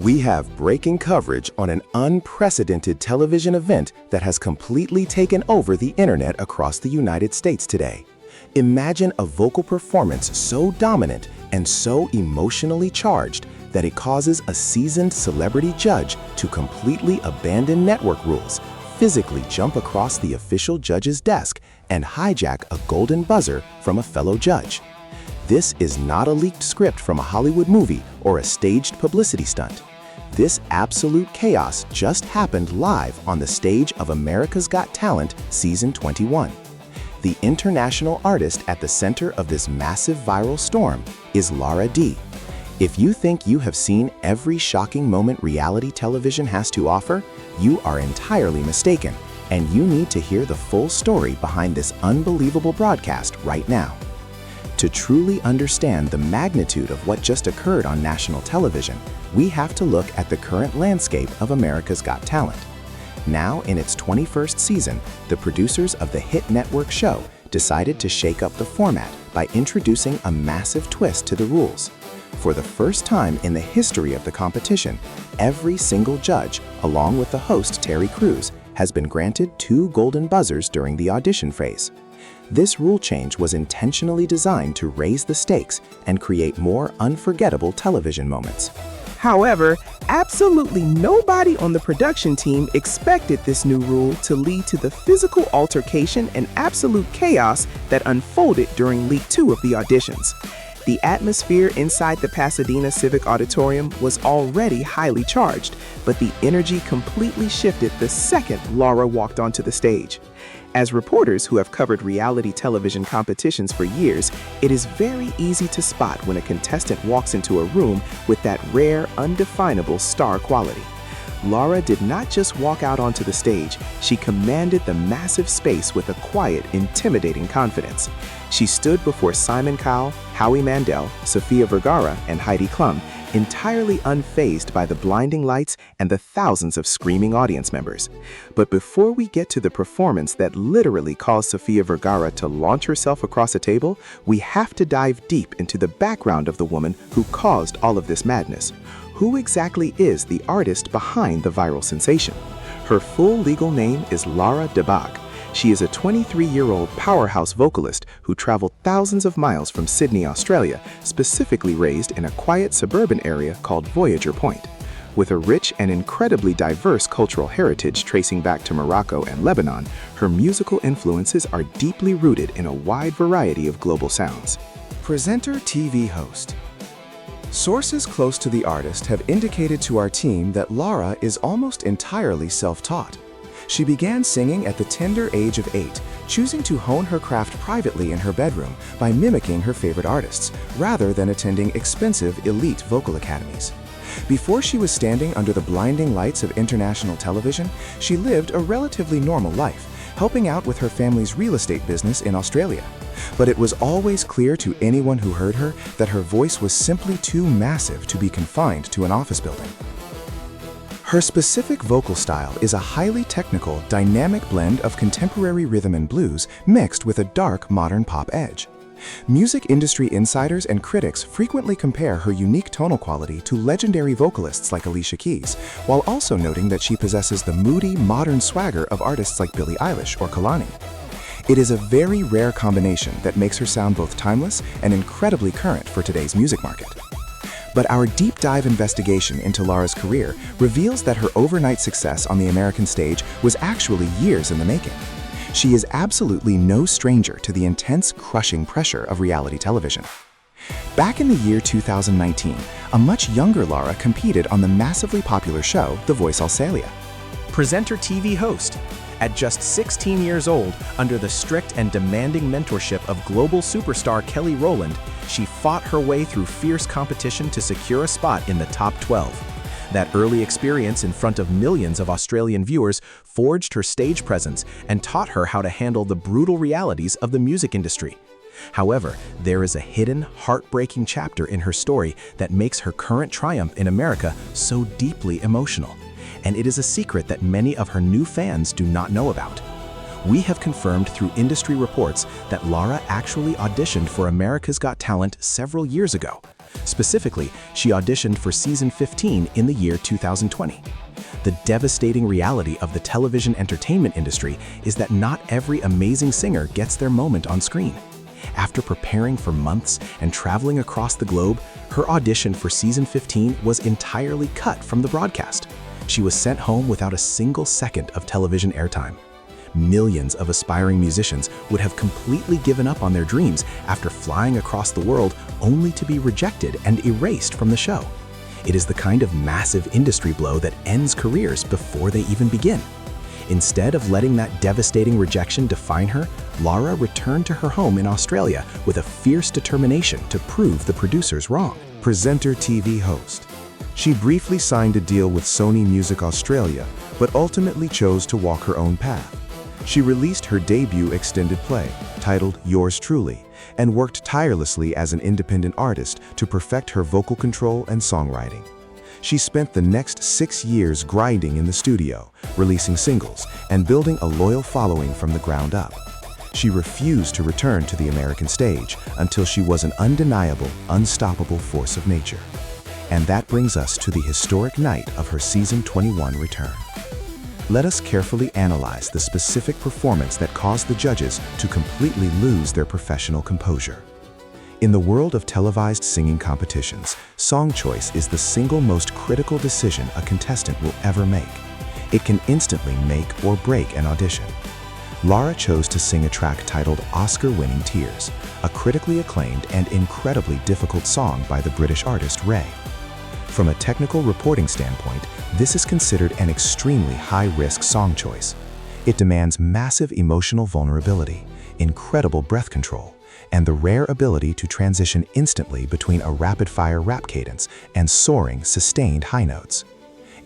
We have breaking coverage on an unprecedented television event that has completely taken over the internet across the United States today. Imagine a vocal performance so dominant and so emotionally charged that it causes a seasoned celebrity judge to completely abandon network rules, physically jump across the official judge's desk, and hijack a golden buzzer from a fellow judge. This is not a leaked script from a Hollywood movie or a staged publicity stunt. This absolute chaos just happened live on the stage of America's Got Talent Season 21. The international artist at the center of this massive viral storm is Lara D. If you think you have seen every shocking moment reality television has to offer, you are entirely mistaken, and you need to hear the full story behind this unbelievable broadcast right now. To truly understand the magnitude of what just occurred on national television, we have to look at the current landscape of America's Got Talent. Now in its 21st season, the producers of the hit network show decided to shake up the format by introducing a massive twist to the rules. For the first time in the history of the competition, every single judge, along with the host Terry Crews, has been granted 2 golden buzzers during the audition phase. This rule change was intentionally designed to raise the stakes and create more unforgettable television moments. However, absolutely nobody on the production team expected this new rule to lead to the physical altercation and absolute chaos that unfolded during Week 2 of the auditions. The atmosphere inside the Pasadena Civic Auditorium was already highly charged, but the energy completely shifted the second Lara walked onto the stage. As reporters who have covered reality television competitions for years, it is very easy to spot when a contestant walks into a room with that rare, undefinable star quality. Lara did not just walk out onto the stage, she commanded the massive space with a quiet, intimidating confidence. She stood before Simon Cowell, Howie Mandel, Sofia Vergara, and Heidi Klum, entirely unfazed by the blinding lights and the thousands of screaming audience members. But before we get to the performance that literally caused Sofia Vergara to launch herself across a table, we have to dive deep into the background of the woman who caused all of this madness. Who exactly is the artist behind the viral sensation? Her full legal name is Lara Dabbagh. She is a 23-year-old powerhouse vocalist who traveled thousands of miles from Sydney, Australia, specifically raised in a quiet suburban area called Voyager Point. With a rich and incredibly diverse cultural heritage tracing back to Morocco and Lebanon, her musical influences are deeply rooted in a wide variety of global sounds. Presenter, TV host. Sources close to the artist have indicated to our team that Lara is almost entirely self-taught. She began singing at the tender age of 8, choosing to hone her craft privately in her bedroom by mimicking her favorite artists, rather than attending expensive elite vocal academies. Before she was standing under the blinding lights of international television, she lived a relatively normal life, helping out with her family's real estate business in Australia. But it was always clear to anyone who heard her that her voice was simply too massive to be confined to an office building. Her specific vocal style is a highly technical, dynamic blend of contemporary rhythm and blues mixed with a dark, modern pop edge. Music industry insiders and critics frequently compare her unique tonal quality to legendary vocalists like Alicia Keys, while also noting that she possesses the moody, modern swagger of artists like Billie Eilish or Kalani. It is a very rare combination that makes her sound both timeless and incredibly current for today's music market. But our deep dive investigation into Lara's career reveals that her overnight success on the American stage was actually years in the making. She is absolutely no stranger to the intense, crushing pressure of reality television. Back in the year 2019, a much younger Lara competed on the massively popular show The Voice Australia. Presenter, TV host. At just 16 years old, under the strict and demanding mentorship of global superstar Kelly Rowland, she fought her way through fierce competition to secure a spot in the top 12. That early experience in front of millions of Australian viewers forged her stage presence and taught her how to handle the brutal realities of the music industry. However, there is a hidden, heartbreaking chapter in her story that makes her current triumph in America so deeply emotional. And it is a secret that many of her new fans do not know about. We have confirmed through industry reports that Lara actually auditioned for America's Got Talent several years ago. Specifically, she auditioned for season 15 in the year 2020. The devastating reality of the television entertainment industry is that not every amazing singer gets their moment on screen. After preparing for months and traveling across the globe, her audition for season 15 was entirely cut from the broadcast. She was sent home without a single second of television airtime. Millions of aspiring musicians would have completely given up on their dreams after flying across the world only to be rejected and erased from the show. It is the kind of massive industry blow that ends careers before they even begin. Instead of letting that devastating rejection define her, Lara returned to her home in Australia with a fierce determination to prove the producers wrong. Presenter, TV host. She briefly signed a deal with Sony Music Australia, but ultimately chose to walk her own path. She released her debut extended play, titled Yours Truly, and worked tirelessly as an independent artist to perfect her vocal control and songwriting. She spent the next 6 years grinding in the studio, releasing singles, and building a loyal following from the ground up. She refused to return to the American stage until she was an undeniable, unstoppable force of nature. And that brings us to the historic night of her season 21 return. Let us carefully analyze the specific performance that caused the judges to completely lose their professional composure. In the world of televised singing competitions, song choice is the single most critical decision a contestant will ever make. It can instantly make or break an audition. Lara chose to sing a track titled Oscar-winning Tears, a critically acclaimed and incredibly difficult song by the British artist Raye. From a technical reporting standpoint, this is considered an extremely high-risk song choice. It demands massive emotional vulnerability, incredible breath control, and the rare ability to transition instantly between a rapid-fire rap cadence and soaring, sustained high notes.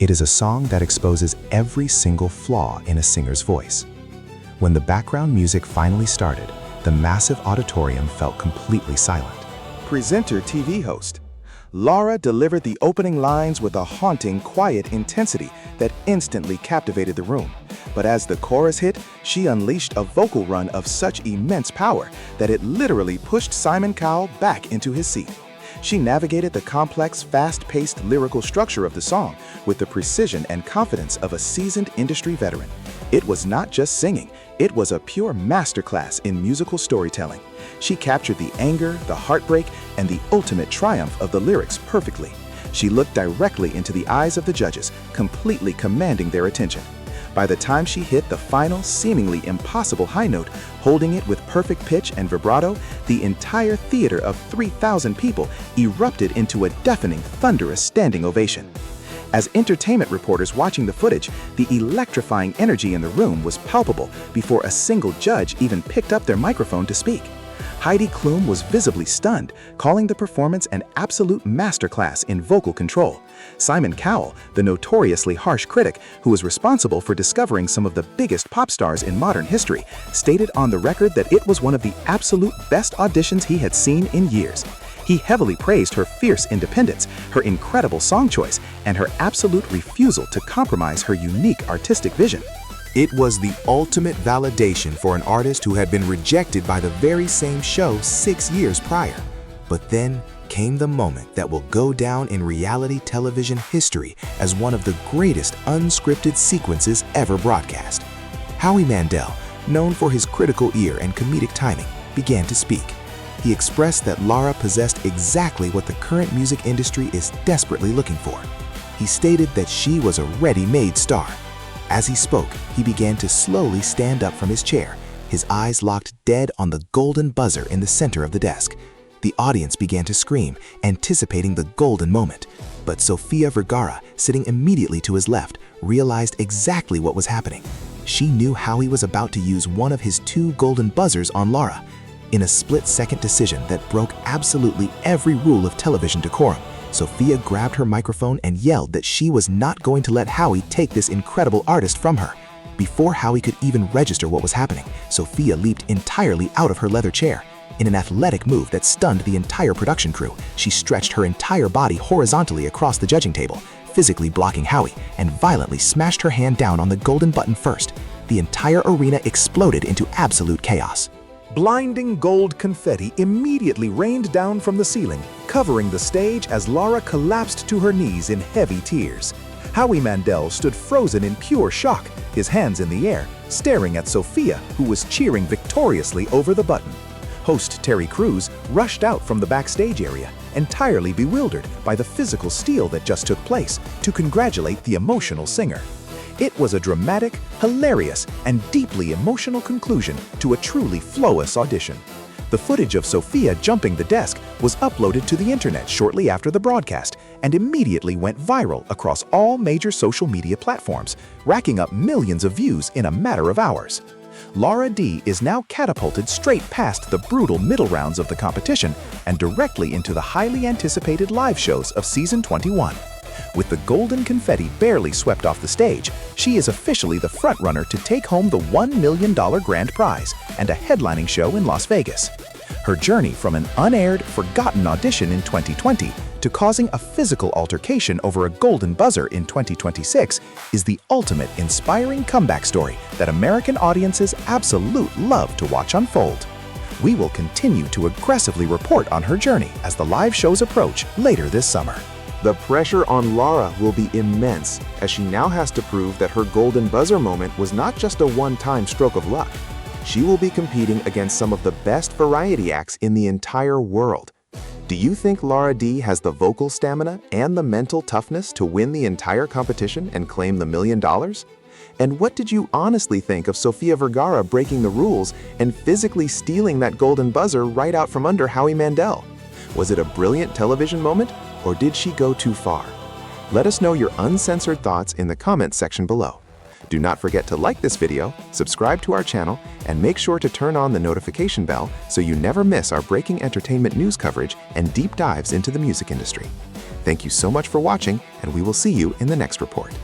It is a song that exposes every single flaw in a singer's voice. When the background music finally started, the massive auditorium felt completely silent. Presenter, TV host. Lara delivered the opening lines with a haunting, quiet intensity that instantly captivated the room. But as the chorus hit, she unleashed a vocal run of such immense power that it literally pushed Simon Cowell back into his seat. She navigated the complex, fast-paced lyrical structure of the song with the precision and confidence of a seasoned industry veteran. It was not just singing, it was a pure masterclass in musical storytelling. She captured the anger, the heartbreak, and the ultimate triumph of the lyrics perfectly. She looked directly into the eyes of the judges, completely commanding their attention. By the time she hit the final, seemingly impossible high note, holding it with perfect pitch and vibrato, the entire theater of 3,000 people erupted into a deafening, thunderous standing ovation. As entertainment reporters watching the footage, the electrifying energy in the room was palpable before a single judge even picked up their microphone to speak. Heidi Klum was visibly stunned, calling the performance an absolute masterclass in vocal control. Simon Cowell, the notoriously harsh critic who was responsible for discovering some of the biggest pop stars in modern history, stated on the record that it was one of the absolute best auditions he had seen in years. He heavily praised her fierce independence, her incredible song choice, and her absolute refusal to compromise her unique artistic vision. It was the ultimate validation for an artist who had been rejected by the very same show 6 years prior. But then came the moment that will go down in reality television history as one of the greatest unscripted sequences ever broadcast. Howie Mandel, known for his critical ear and comedic timing, began to speak. He expressed that Lara possessed exactly what the current music industry is desperately looking for. He stated that she was a ready-made star. As he spoke, he began to slowly stand up from his chair, his eyes locked dead on the golden buzzer in the center of the desk. The audience began to scream, anticipating the golden moment. But Sofia Vergara, sitting immediately to his left, realized exactly what was happening. She knew Howie was about to use one of his 2 golden buzzers on Lara. In a split-second decision that broke absolutely every rule of television decorum, Sofia grabbed her microphone and yelled that she was not going to let Howie take this incredible artist from her. Before Howie could even register what was happening, Sofia leaped entirely out of her leather chair. In an athletic move that stunned the entire production crew, she stretched her entire body horizontally across the judging table, physically blocking Howie, and violently smashed her hand down on the golden button first. The entire arena exploded into absolute chaos. Blinding gold confetti immediately rained down from the ceiling, covering the stage as Lara collapsed to her knees in heavy tears. Howie Mandel stood frozen in pure shock, his hands in the air, staring at Sofia, who was cheering victoriously over the button. Host Terry Crews rushed out from the backstage area, entirely bewildered by the physical steal that just took place, to congratulate the emotional singer. It was a dramatic, hilarious, and deeply emotional conclusion to a truly flawless audition. The footage of Sofia jumping the desk was uploaded to the internet shortly after the broadcast and immediately went viral across all major social media platforms, racking up millions of views in a matter of hours. Lara D is now catapulted straight past the brutal middle rounds of the competition and directly into the highly anticipated live shows of Season 21. With the golden confetti barely swept off the stage, she is officially the frontrunner to take home the $1 million grand prize and a headlining show in Las Vegas. Her journey from an unaired, forgotten audition in 2020 to causing a physical altercation over a golden buzzer in 2026 is the ultimate inspiring comeback story that American audiences absolutely love to watch unfold. We will continue to aggressively report on her journey as the live shows approach later this summer. The pressure on Lara will be immense, as she now has to prove that her golden buzzer moment was not just a one-time stroke of luck. She will be competing against some of the best variety acts in the entire world. Do you think Lara D has the vocal stamina and the mental toughness to win the entire competition and claim the $1 million? And what did you honestly think of Sofia Vergara breaking the rules and physically stealing that golden buzzer right out from under Howie Mandel? Was it a brilliant television moment, or did she go too far? Let us know your uncensored thoughts in the comments section below. Do not forget to like this video, subscribe to our channel, and make sure to turn on the notification bell so you never miss our breaking entertainment news coverage and deep dives into the music industry. Thank you so much for watching, and we will see you in the next report.